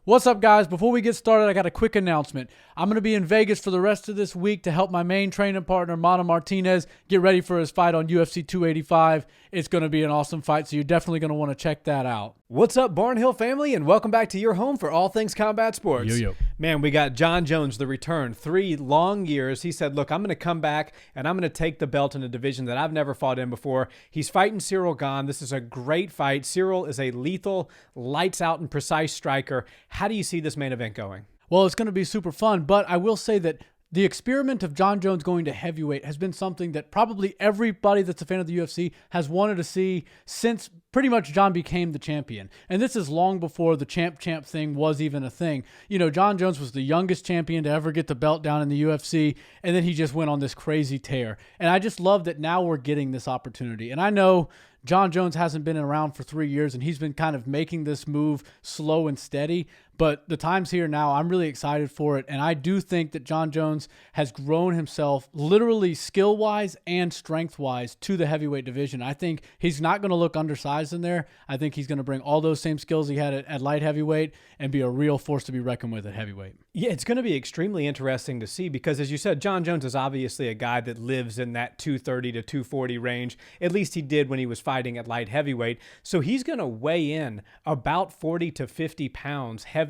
What's up, guys? Before we get started, I got a quick announcement. I'm going to be in Vegas for the rest of this week to help my main training partner, Mana Martinez, get ready for his fight on UFC 285. It's going to be an awesome fight, so you're definitely going to want to check that out. What's up, Barnhill family, and welcome back to your home for all things combat sports. Yo. Man, we got Jon Jones, the return. 3 long years. He said, look, I'm going to come back, and I'm going to take the belt in a division that I've never fought in before. He's fighting Ciryl Gane. This is a great fight. Ciryl is a lethal, lights-out, and precise striker. How do you see this main event going? Well, it's going to be super fun, but I will say that the experiment of Jon Jones going to heavyweight has been something that probably everybody that's a fan of the UFC has wanted to see since pretty much Jon became the champion. And this is long before the champ thing was even a thing. You know, Jon Jones was the youngest champion to ever get the belt down in the UFC, and then he just went on this crazy tear. And I just love that now we're getting this opportunity. And I know Jon Jones hasn't been around for 3 years, and he's been kind of making this move slow and steady. But the time's here now. I'm really excited for it. And I do think that Jon Jones has grown himself literally skill-wise and strength-wise to the heavyweight division. I think he's not going to look undersized in there. I think he's going to bring all those same skills he had at light heavyweight and be a real force to be reckoned with at heavyweight. Yeah, it's going to be extremely interesting to see because, as you said, Jon Jones is obviously a guy that lives in that 230 to 240 range. At least he did when he was fighting at light heavyweight. So he's going to weigh in about 40 to 50 pounds heavier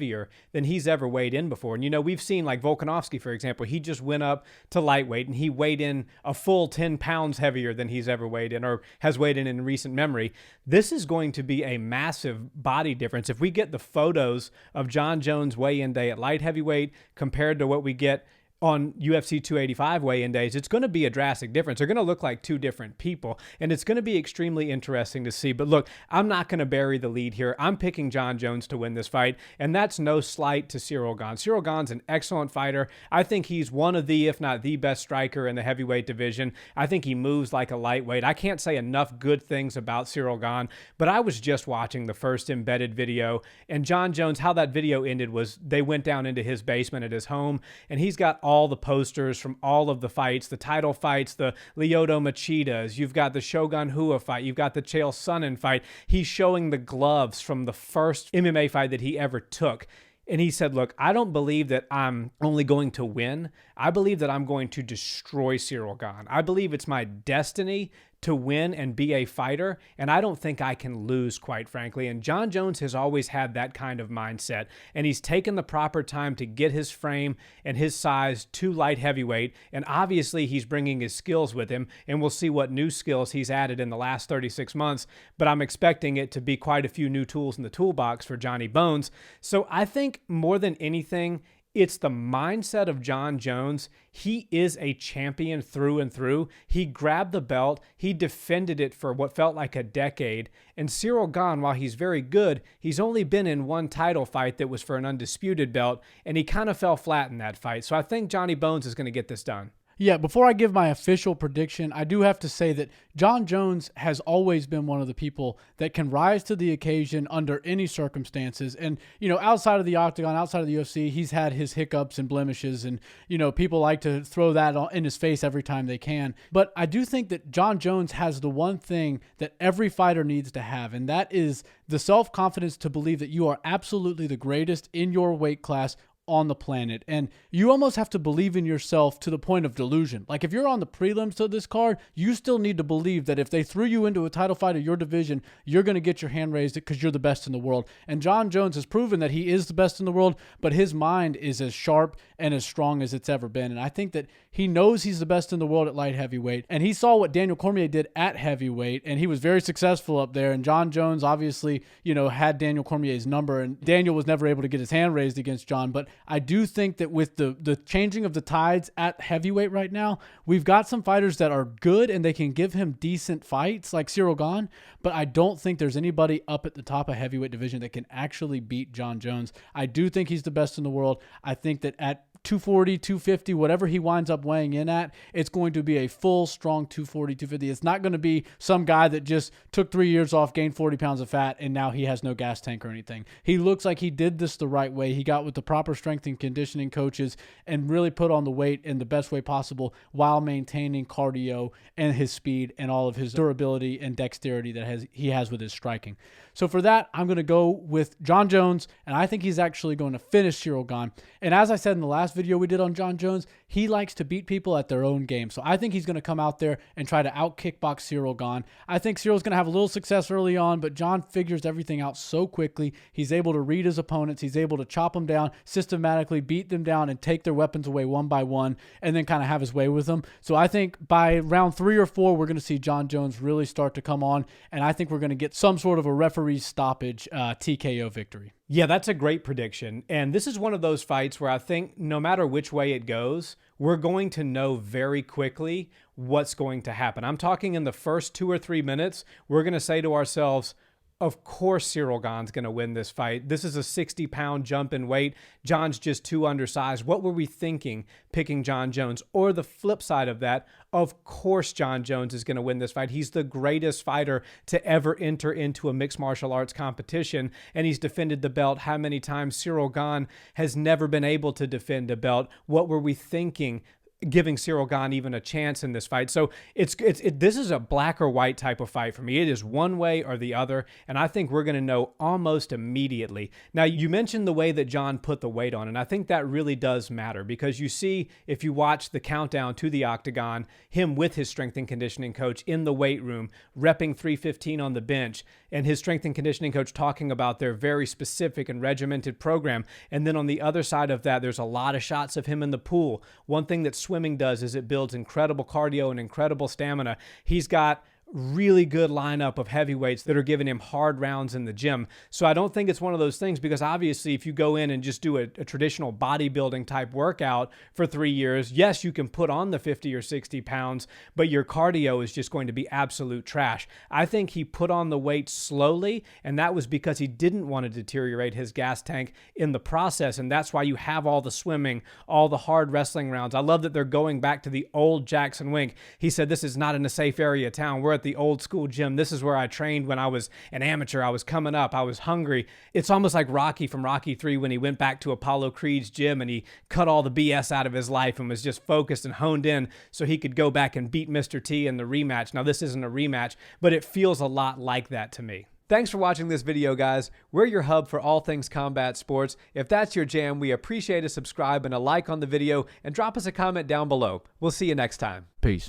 than he's ever weighed in before. And, you know, we've seen like Volkanovski, for example, he just went up to lightweight and he weighed in a full 10 pounds heavier than he's ever weighed in or has weighed in recent memory. This is going to be a massive body difference. If we get the photos of Jon Jones weigh-in day at light heavyweight compared to what we get on UFC 285 weigh-in days, it's going to be a drastic difference. They're going to look like two different people, and it's going to be extremely interesting to see. But look, I'm not going to bury the lead here. I'm picking Jon Jones to win this fight, and that's no slight to Ciryl Gane. Ciryl Gane's an excellent fighter. I think he's one of the, if not the best striker in the heavyweight division. I think he moves like a lightweight. I can't say enough good things about Ciryl Gane, but I was just watching the first embedded video, and Jon Jones, how that video ended was they went down into his basement at his home, and he's got all the posters from all of the fights, the title fights, the Lyoto Machidas, you've got the Shogun Rua fight, you've got the Chael Sonnen fight. He's showing the gloves from the first MMA fight that he ever took. And he said, look, I don't believe that I'm only going to win. I believe that I'm going to destroy Ciryl Gane. I believe it's my destiny to win and be a fighter, and I don't think I can lose, quite frankly. And Jon Jones has always had that kind of mindset, and he's taken the proper time to get his frame and his size to light heavyweight, and obviously he's bringing his skills with him, and we'll see what new skills he's added in the last 36 months, but I'm expecting it to be quite a few new tools in the toolbox for Johnny Bones. So I think more than anything, it's the mindset of Jon Jones. He is a champion through and through. He grabbed the belt. He defended it for what felt like a decade. And Ciryl Gane, while he's very good, he's only been in one title fight that was for an undisputed belt, and he kind of fell flat in that fight. So I think Johnny Bones is going to get this done. Yeah, before I give my official prediction, I do have to say that Jon Jones has always been one of the people that can rise to the occasion under any circumstances. And, you know, outside of the octagon, outside of the UFC, he's had his hiccups and blemishes. And, you know, people like to throw that in his face every time they can. But I do think that Jon Jones has the one thing that every fighter needs to have, and that is the self-confidence to believe that you are absolutely the greatest in your weight class on the planet. And you almost have to believe in yourself to the point of delusion. Like if you're on the prelims to this card, you still need to believe that if they threw you into a title fight of your division, you're going to get your hand raised because you're the best in the world. And Jon Jones has proven that he is the best in the world, but his mind is as sharp and as strong as it's ever been. And I think that he knows he's the best in the world at light heavyweight. And he saw what Daniel Cormier did at heavyweight, and he was very successful up there. And Jon Jones obviously, you know, had Daniel Cormier's number, and Daniel was never able to get his hand raised against Jon. But I do think that with the changing of the tides at heavyweight right now, we've got some fighters that are good and they can give him decent fights like Ciryl Gane, but I don't think there's anybody up at the top of heavyweight division that can actually beat Jon Jones. I do think he's the best in the world. I think that at 240, 250, whatever he winds up weighing in at, it's going to be a full, strong 240, 250. It's not going to be some guy that just took 3 years off, gained 40 pounds of fat, and now he has no gas tank or anything. He looks like he did this the right way. He got with the proper strength and conditioning coaches and really put on the weight in the best way possible while maintaining cardio and his speed and all of his durability and dexterity that he has with his striking. So for that, I'm going to go with Jon Jones, and I think he's actually going to finish Ciryl Gane. And as I said in the last video we did on Jon Jones, he likes to beat people at their own game. So I think he's going to come out there and try to out-kickbox Ciryl Gane. I think Cyryl's going to have a little success early on, but Jon figures everything out so quickly. He's able to read his opponents. He's able to chop them down, systematically beat them down, and take their weapons away one by one, and then kind of have his way with them. So I think by round 3 or 4, we're going to see Jon Jones really start to come on, and I think we're going to get some sort of a referee stoppage TKO victory. Yeah, that's a great prediction. And this is one of those fights where I think no matter which way it goes, we're going to know very quickly what's going to happen. I'm talking in the first 2 or 3 minutes, we're going to say to ourselves, of course Ciryl Gane's going to win this fight. This is a 60-pound jump in weight. Jon's just too undersized. What were we thinking picking Jon Jones? Or the flip side of that, of course Jon Jones is going to win this fight. He's the greatest fighter to ever enter into a mixed martial arts competition, and he's defended the belt how many times? Ciryl Gane has never been able to defend a belt. What were we thinking giving Ciryl Gane even a chance in this fight? So this is a black or white type of fight for me. It is one way or the other, and I think we're going to know almost immediately. Now, you mentioned the way that Jon put the weight on, and I think that really does matter because you see, if you watch the countdown to the octagon, him with his strength and conditioning coach in the weight room, repping 315 on the bench, and his strength and conditioning coach talking about their very specific and regimented program. And then on the other side of that, there's a lot of shots of him in the pool. One thing that swimming does is it builds incredible cardio and incredible stamina. He's got really good lineup of heavyweights that are giving him hard rounds in the gym. So I don't think it's one of those things, because obviously if you go in and just do a traditional bodybuilding type workout for 3 years, yes, you can put on the 50 or 60 pounds, but your cardio is just going to be absolute trash. I think he put on the weight slowly, and that was because he didn't want to deteriorate his gas tank in the process, and that's why you have all the swimming, all the hard wrestling rounds. I love that they're going back to the old Jackson Wink. He said, this is not in a safe area of town. We're at the old school gym. This is where I trained when I was an amateur. I was coming up. I was hungry. It's almost like Rocky from Rocky 3 when he went back to Apollo Creed's gym and he cut all the BS out of his life and was just focused and honed in so he could go back and beat Mr. T in the rematch. Now, this isn't a rematch, but it feels a lot like that to me. Thanks for watching this video, guys. We're your hub for all things combat sports. If that's your jam, we appreciate a subscribe and a like on the video, and drop us a comment down below. We'll see you next time. Peace.